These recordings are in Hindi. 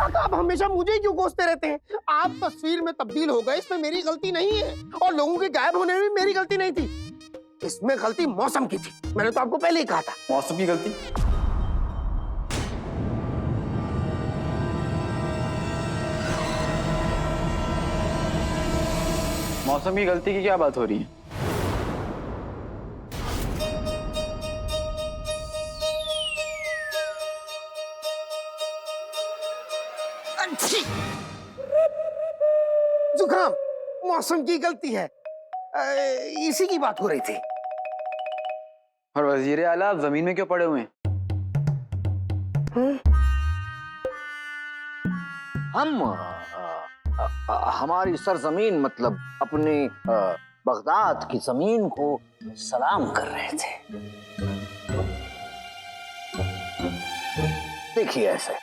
हक आप हमेशा मुझे ही क्यों कोसते रहते हैं? आप तस्वीर में तब्दील हो गए, इसमें मेरी गलती नहीं है, और लोगों के गायब होने में भी मेरी गलती नहीं थी। इसमें गलती मौसम की थी। मैंने तो आपको पहले ही कहा था। मौसम की गलती? मौसम की गलती की क्या बात हो रही है? जुकाम मौसम की गलती है, इसी की बात हो रही थी। और वजीर आला आप जमीन में क्यों पड़े हुए हैं? हम हमारी सरजमीन मतलब अपनी बगदाद की जमीन को सलाम कर रहे थे। देखिए ऐसे,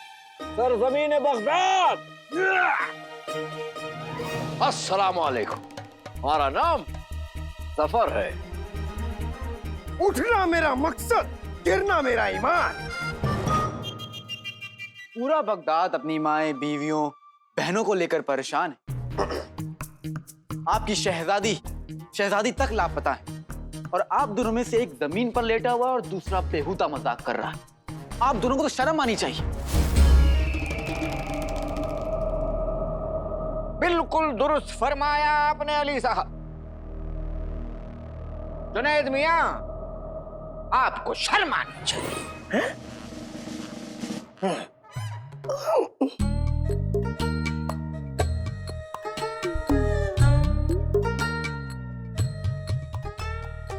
सरजमीन बगदाद, अस्सलाम वालेकुम। हमारा नाम सफर है। उठना मेरा मकसद, गिरना मेरा ईमान। पूरा बगदाद अपनी माएं, बीवियों, बहनों को लेकर परेशान है। आपकी शहजादी तक लापता है, और आप दोनों में से एक जमीन पर लेटा हुआ और दूसरा बेहुदा मजाक कर रहा है। आप दोनों को तो शर्म आनी चाहिए। बिल्कुल दुरुस्त फरमाया आपने अली साहब। जुनैद मियां, आपको शर्म आनी चाहिए।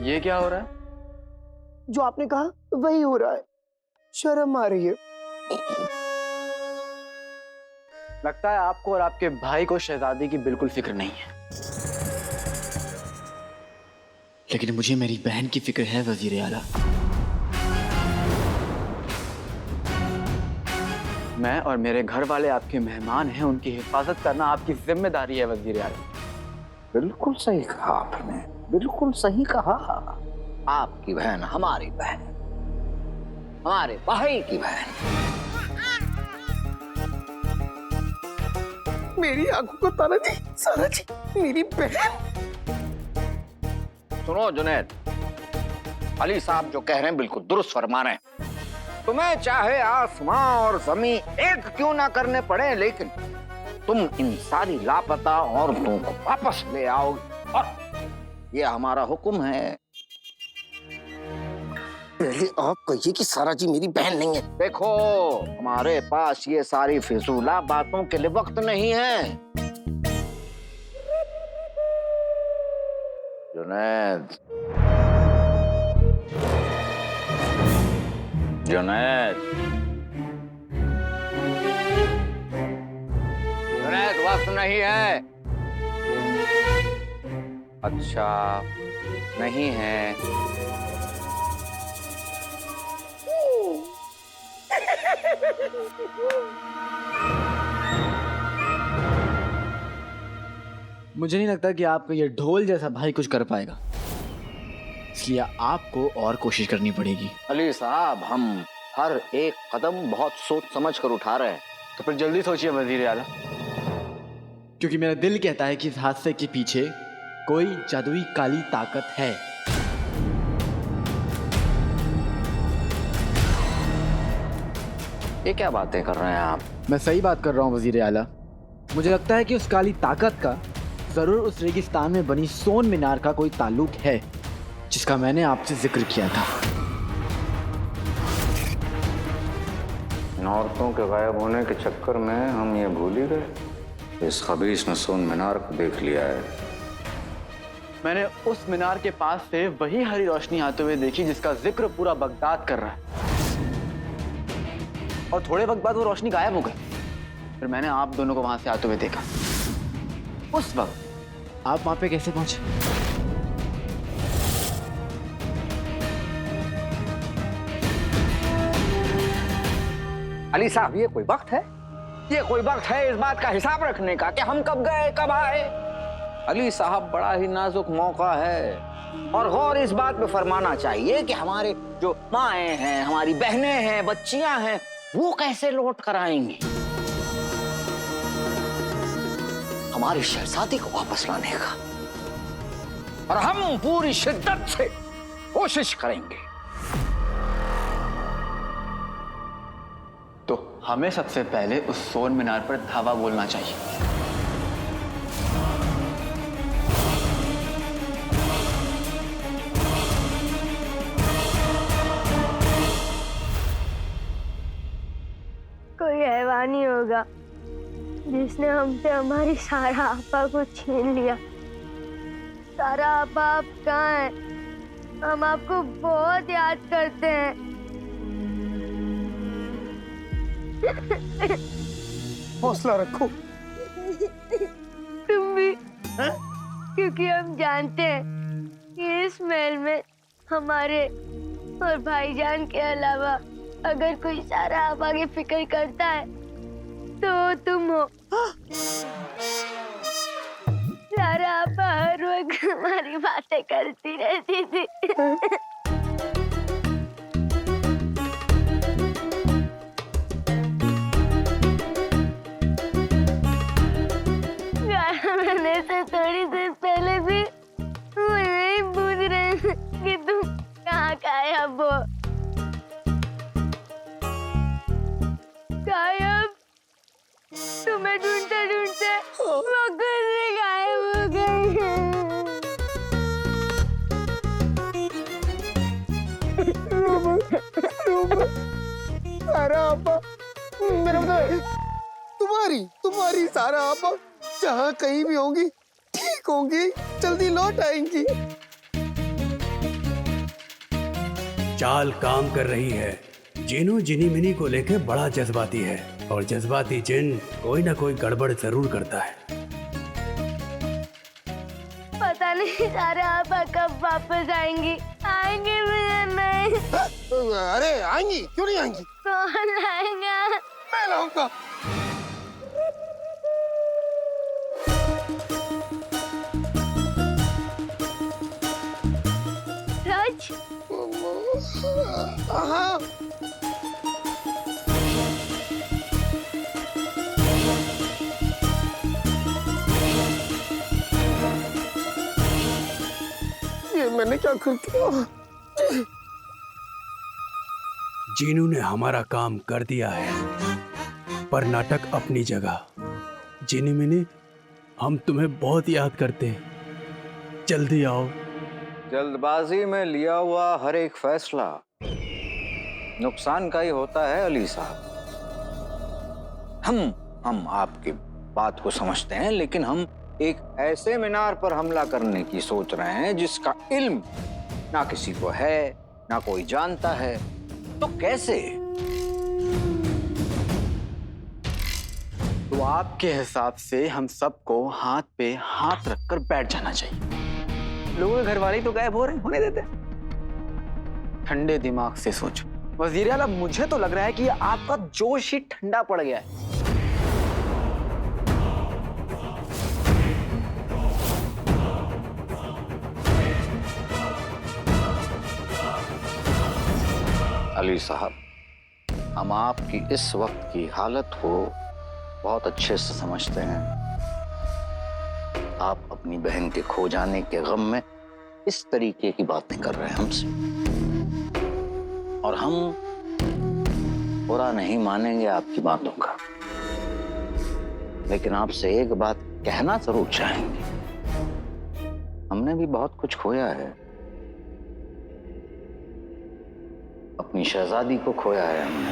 ये क्या हो रहा है? जो आपने कहा वही हो रहा है। शर्म आ रही है। लगता है आपको और आपके भाई को शहजादी की बिल्कुल फिक्र नहीं है, लेकिन मुझे मेरी बहन की फिक्र है वजीर आला। मैं और मेरे घर वाले आपके मेहमान हैं, उनकी हिफाजत करना आपकी जिम्मेदारी है वजीर आला। बिल्कुल सही कहा आपने, बिल्कुल सही कहा। आपकी बहन हमारी बहन, हमारे भाई की बहन। मेरी आंखों को तारा जी, सारा जी, मेरी बहन। सुनो जुनैद, अली साहब जो कह रहे हैं बिल्कुल दुरुस्त फरमा रहे हैं। तुम्हें चाहे आसमां और जमीन एक क्यों ना करने पड़े, लेकिन तुम इन सारी लापता औरतों को वापस ले आओगे, और ये हमारा हुक्म है। पहले आप कहिए कि सारा जी मेरी बहन नहीं है। देखो, हमारे पास ये सारी फिजूला बातों के लिए वक्त नहीं है। जुनैद, जुनैद, जुनैद, वक्त नहीं है। अच्छा, नहीं है। मुझे नहीं लगता कि आपका ये ढोल जैसा भाई कुछ कर पाएगा, इसलिए आपको और कोशिश करनी पड़ेगी। अली साहब, हम हर एक कदम बहुत सोच समझ कर उठा रहे हैं। तो फिर जल्दी सोचिए वजीर आला, क्योंकि मेरा दिल कहता है कि इस हादसे के पीछे कोई जादुई काली ताकत है। ये क्या बातें कर रहे हैं आप? मैं सही बात कर रहा हूँ वजीर आला। मुझे लगता है कि उस काली ताकत का जरूर उस रेगिस्तान में बनी सोन मीनार का कोई ताल्लुक है, जिसका मैंने आपसे जिक्र किया था। औरतों के गायब होने के चक्कर में हम ये भूल ही गए। इस खबीस ने सोन मीनार को देख लिया है। मैंने उस मीनार के पास से वही हरी रोशनी आते हुए देखी जिसका जिक्र पूरा बगदाद कर रहा है, और थोड़े वक्त बाद वो रोशनी गायब हो गई। फिर मैंने आप दोनों को वहां से आते हुए देखा। उस वक्त आप वहां पे कैसे पहुंचे? अली साहब, ये कोई वक्त है? ये कोई वक्त है इस बात का हिसाब रखने का कि हम कब गए कब आए? अली साहब, बड़ा ही नाजुक मौका है, और गौर इस बात पे फरमाना चाहिए कि हमारे जो माएँ हैं, हमारी बहनें हैं, बच्चियां हैं, वो कैसे लौट कर आएंगी। हमारी शहजादी को वापस लाने का, और हम पूरी शिद्दत से कोशिश करेंगे। तो हमें सबसे पहले उस सोन मीनार पर धावा बोलना चाहिए। कोई हैवान ही होगा जिसने हमसे हमारी सारा आपा को छीन लिया। सारा आपा आप कहाँ हैं? हम आपको बहुत याद करते हैं। हौसला रखो। तुम भी, हैं? क्योंकि हम जानते हैं कि इस महल में हमारे और भाईजान के अलावा अगर कोई सारा आपा की फिक्र करता है तो तुम हो। सारा आपा हर वक्त हमारी बातें करती रहती थी। मैंने से थोड़ी देर पहले भी मुझे पूछ रहे थे कि तुम कहाँ गायब हो। गायब? तुम्हें ढूंढते ढूंढते वो खुद से गायब हो गई। सारा आपा, मेरा मतलब तुम्हारी सारा आपा जहाँ कहीं भी होंगी ठीक होंगी, जल्दी लौट आएंगी। चाल काम कर रही है। जिनू जिनी मिनी को लेकर बड़ा जज्बाती है, और जज्बाती जिन कोई ना कोई गड़बड़ जरूर करता है। पता नहीं सारा आपा कब वापस आएंगी। आएंगे भी या नहीं? अरे आएंगी, क्यों नहीं आएंगी? कौन आएगा? मैं लाऊंगा। सच? हाँ। ये मैंने क्या कर दिया? जीनू ने हमारा काम कर दिया है, पर नाटक अपनी जगह। जिनी मिनी, हम तुम्हें बहुत याद करते हैं। जल्दी आओ। जल्दबाजी में लिया हुआ हर एक फैसला नुकसान का ही होता है अली साहब। हम आपकी बात को समझते हैं, लेकिन हम एक ऐसे मीनार पर हमला करने की सोच रहे हैं जिसका इल्म ना किसी को है, ना कोई जानता है। तो कैसे? तो आपके हिसाब से हम सबको हाथ पे हाथ रखकर बैठ जाना चाहिए। लोगों के घर वाले तो गायब हो रहे हैं, होने देते। ठंडे दिमाग से सोचो वजीर आला, मुझे तो लग रहा है कि आपका जोश ही ठंडा पड़ गया है। अली साहब, हम आपकी इस वक्त की हालत को बहुत अच्छे से समझते हैं। आप अपनी बहन के खो जाने के गम में इस तरीके की बातें कर रहे हैं हमसे, और हम बुरा नहीं मानेंगे आपकी बातों का, लेकिन आपसे एक बात कहना जरूर चाहेंगे। हमने भी बहुत कुछ खोया है। अपनी शहजादी को खोया है हमने।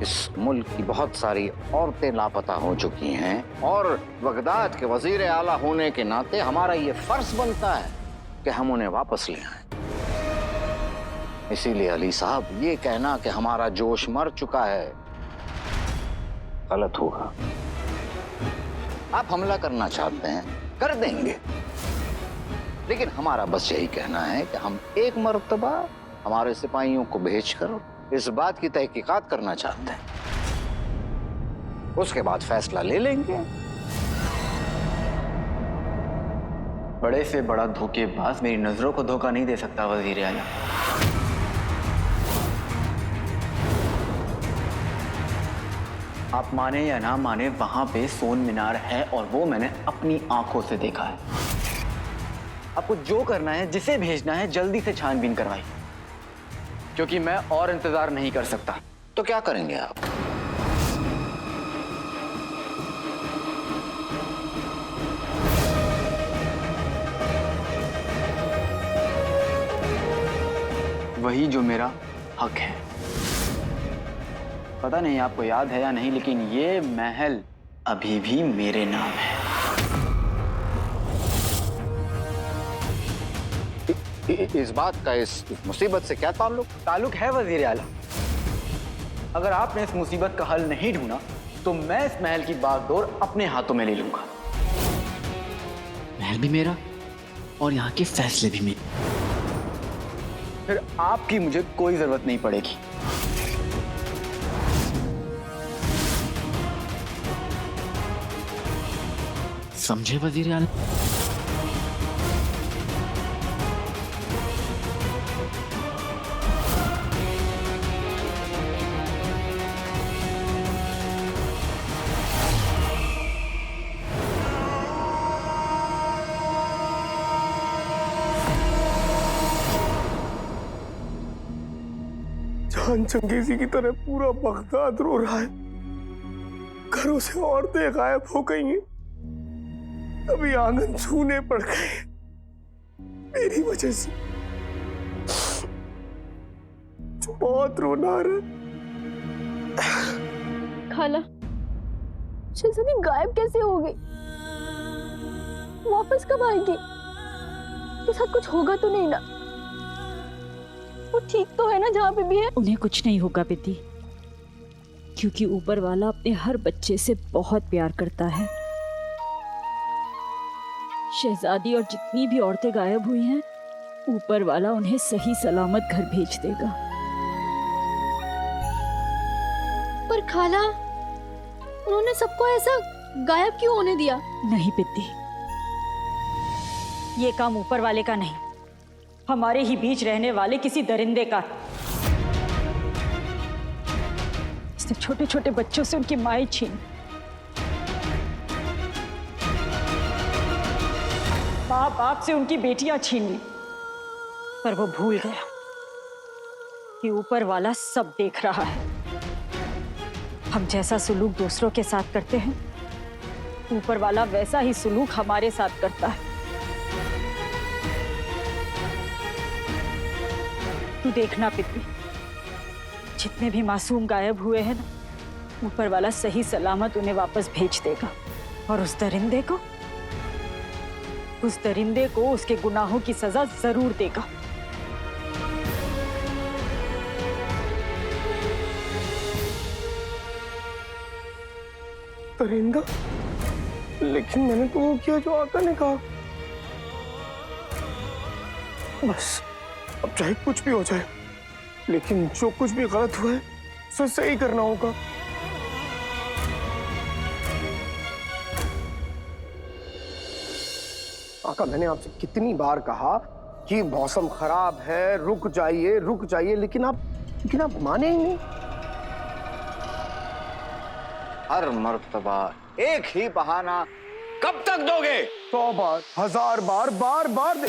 इस मुल्क की बहुत सारी औरतें लापता हो चुकी हैं, और बगदाद के वजीर आला होने के नाते हमारा ये फर्ज बनता है कि हम उन्हें वापस ले आएं। इसीलिए अली साहब, ये कहना कि हमारा जोश मर चुका है गलत होगा। आप हमला करना चाहते हैं, कर देंगे, लेकिन हमारा बस यही कहना है कि हम एक मर्तबा हमारे सिपाहियों को भेजकर इस बात की तहकीकात करना चाहते हैं, उसके बाद फैसला ले लेंगे। बड़े से बड़ा धोखेबाज मेरी नजरों को धोखा नहीं दे सकता वजीर आला। आप माने या ना माने, वहां पे सोन मीनार है और वो मैंने अपनी आंखों से देखा है। आपको जो करना है, जिसे भेजना है, जल्दी से छानबीन करवाइए, क्योंकि मैं और इंतजार नहीं कर सकता। तो क्या करेंगे आप? वही जो मेरा हक है। पता नहीं आपको याद है या नहीं, लेकिन ये महल अभी भी मेरे नाम है। इस बात का इस मुसीबत से क्या ताल्लुक? ताल्लुक है वजीर आला। अगर आपने इस मुसीबत का हल नहीं ढूंढा तो मैं इस महल की बागडोर अपने हाथों में ले लूंगा। महल भी मेरा और यहाँ के फैसले भी मेरे। फिर आपकी मुझे कोई जरूरत नहीं पड़ेगी। समझे वजीर आला? जान चंगेजी की तरह पूरा बगदाद रो रहा है। घरों से औरतें गायब हो गई हैं, अभी आंगन छूने पड़ गए मेरी वजह से। जो बहुत रोना आ रहा है। खाला, शहजादी गायब कैसे हो गई? वापस कब आएगी? उसके साथ कुछ होगा तो नहीं ना? वो ठीक तो है ना जहाँ पे भी है? उन्हें कुछ नहीं होगा बेटी, क्योंकि ऊपर वाला अपने हर बच्चे से बहुत प्यार करता है। शहजादी और जितनी भी औरतें गायब हुई हैं, ऊपर वाला उन्हें सही सलामत घर भेज देगा। पर खाला, उन्होंने सबको ऐसा गायब क्यों होने दिया? नहीं बेटी, ये काम ऊपर वाले का नहीं, हमारे ही बीच रहने वाले किसी दरिंदे का। इसने छोटे छोटे बच्चों से उनकी माएं छीन, माँ बाप से उनकी बेटियां छीन ली, पर वो भूल गया कि ऊपर वाला सब देख रहा है। हम जैसा सुलूक दूसरों के साथ करते हैं, ऊपर वाला वैसा ही सुलूक हमारे साथ करता है। तू देखना पित्ती, जितने भी मासूम गायब हुए हैं ना, ऊपर वाला सही सलामत उन्हें वापस भेज देगा। और उस दरिंदे को उसके गुनाहों की सजा जरूर देगा। दरिंदा? लेकिन मैंने तो वो किया जो आका ने कहा। बस अब चाहे कुछ भी हो जाए, लेकिन जो कुछ भी गलत हुआ है उसे सही करना होगा। आका, मैंने आपसे कितनी बार कहा कि मौसम खराब है, रुक जाइए, लेकिन आप माने ही नहीं। हर मर्तबा एक ही बहाना कब तक दोगे? 100 बार, 1000 बार, बार दे।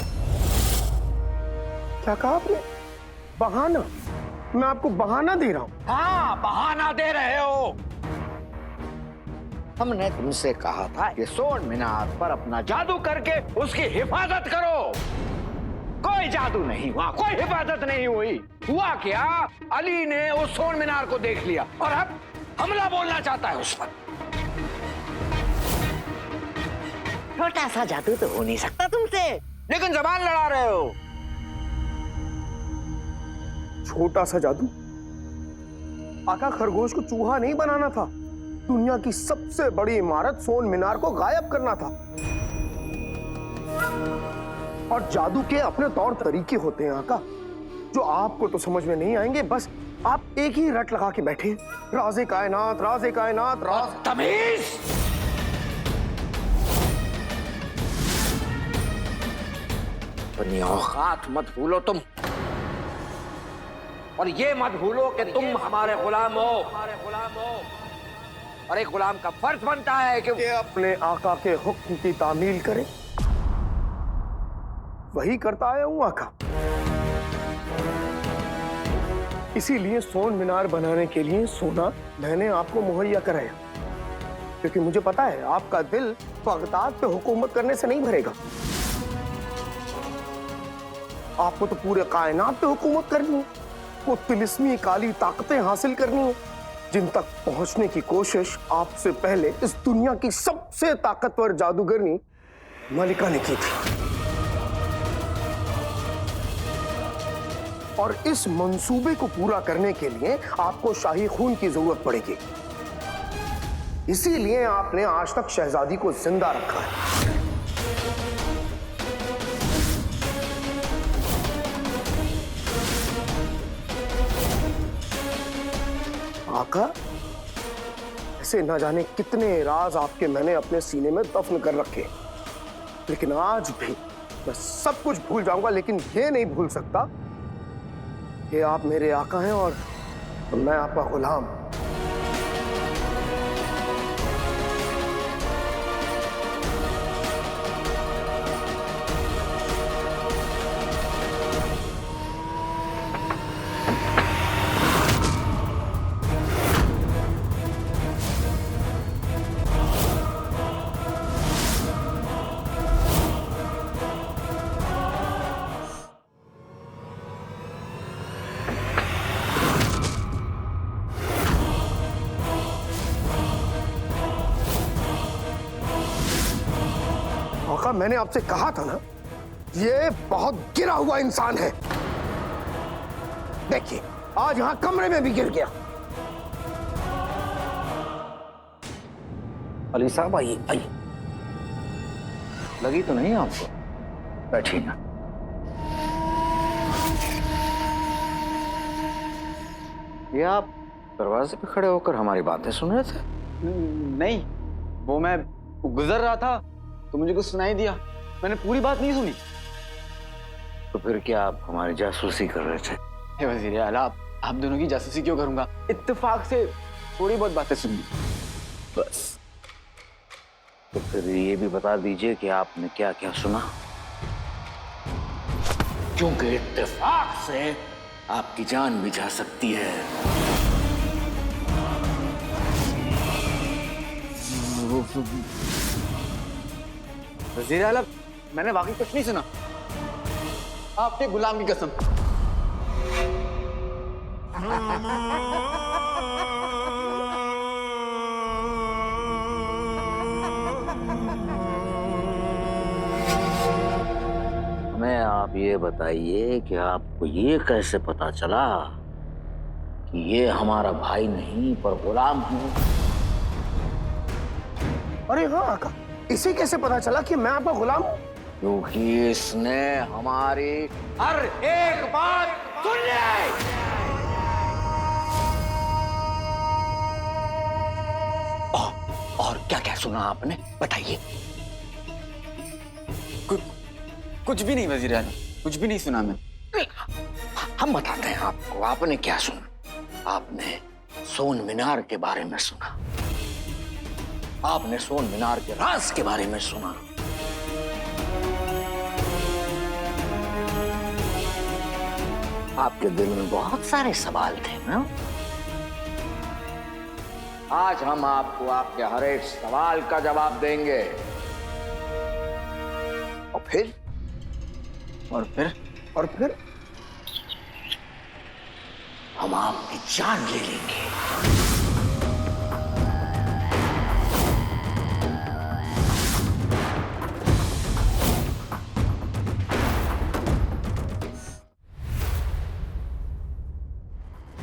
क्या कहा आपने? बहाना? मैं आपको बहाना दे रहा हूं? हाँ, बहाना दे रहे हो। हमने तुमसे कहा था कि सोन मीनार पर अपना जादू करके उसकी हिफाजत करो। कोई जादू नहीं हुआ, कोई हिफाजत नहीं हुई। हुआ क्या? अली ने उस सोन मीनार को देख लिया और अब हमला बोलना चाहता है उस पर। छोटा सा जादू तो हो नहीं सकता तुमसे, लेकिन जबान लड़ा रहे हो। छोटा सा जादू? आका, खरगोश को चूहा नहीं बनाना था, दुनिया की सबसे बड़ी इमारत सोन मीनार को गायब करना था। और जादू के अपने तौर तरीके होते हैं आका, जो आपको तो समझ में नहीं आएंगे। बस आप एक ही रट लगा के बैठे, राज़े कायनात, राज़े कायनात, तमीज! अपनी औकात मत भूलो तुम, और ये मत भूलो कि तुम हमारे गुलाम हो। और एक गुलाम का फर्ज बनता है कि अपने आका के हुक्म की तामील करे। वही करता आया हूं आका। इसीलिए सोन मीनार बनाने के लिए सोना मैंने आपको मुहैया कराया, क्योंकि मुझे पता है आपका दिल बगदाद पे हुकूमत करने से नहीं भरेगा। आपको तो पूरे कायनात पे हुकूमत करनी है, वो तिलिस्मी काली ताकतें हासिल करनी है जिन तक पहुंचने की कोशिश आपसे पहले इस दुनिया की सबसे ताकतवर जादूगरनी मलिका ने की थी। और इस मंसूबे को पूरा करने के लिए आपको शाही खून की जरूरत पड़ेगी। इसीलिए आपने आज तक शहजादी को जिंदा रखा है। आका, ऐसे ना जाने कितने राज आपके मैंने अपने सीने में दफन कर रखे, लेकिन आज भी मैं सब कुछ भूल जाऊंगा, लेकिन ये नहीं भूल सकता कि आप मेरे आका हैं और मैं आपका गुलाम। आका, मैंने आपसे कहा था ना, ये बहुत गिरा हुआ इंसान है। देखिए, आज यहां कमरे में भी गिर गया। अली साहब आइए आइए, लगी तो नहीं आपको? बैठिए ना। ये आप दरवाजे पे खड़े होकर हमारी बातें सुन रहे थे? नहीं, वो मैं गुजर रहा था तो मुझे कुछ सुनाई दिया, मैंने पूरी बात नहीं सुनी। तो फिर क्या आप हमारी जासूसी कर रहे थे? हे वजीर आला, आप दोनों की जासूसी क्यों करूंगा? इत्तेफाक से थोड़ी बहुत बातें सुन ली बस। तो फिर ये भी बता दीजिए कि आपने क्या क्या सुना, क्योंकि इत्तेफाक से आपकी जान भी जा सकती है। वजीर आला, मैंने वाकई कुछ नहीं सुना, आपके गुलाम की कसम। हमें आप ये बताइए कि आपको ये कैसे पता चला कि ये हमारा भाई नहीं पर गुलाम है? अरे हाँ आका, इसे कैसे पता चला कि मैं आपका गुलाम हूं? क्योंकि इसने हमारी हर एक बात सुन ली। और क्या क्या सुना आपने, बताइए। कुछ भी नहीं वजीर आला, कुछ भी नहीं सुना मैंने। हम बताते हैं आपको, आपने क्या सुना। आपने सोन मीनार के बारे में सुना, आपने सोन मीनार के राज के बारे में सुना, आपके दिल में बहुत सारे सवाल थे ना। आज हम आपको आपके हर एक सवाल का जवाब देंगे। और फिर हम आपकी जान ले लेंगे।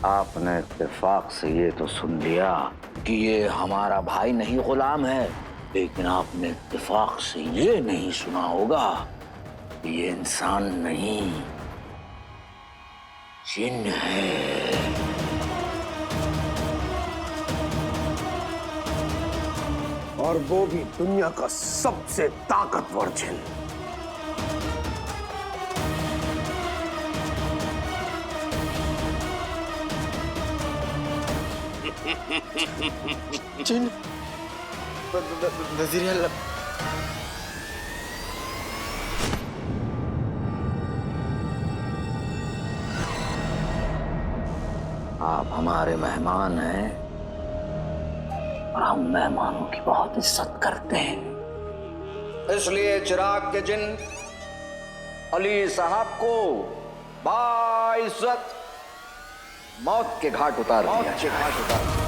आपने इत्तेफाक से ये तो सुन लिया कि ये हमारा भाई नहीं गुलाम है, लेकिन आपने इत्तेफाक से ये नहीं सुना होगा कि ये इंसान नहीं जिन्न है। और वो भी दुनिया का सबसे ताकतवर जिन। जिन वजीर आला आप हमारे मेहमान हैं और हम मेहमानों की बहुत इज्जत करते हैं, इसलिए चिराग के जिन अली साहब को बाइज्जत मौत के घाट उतार दिया।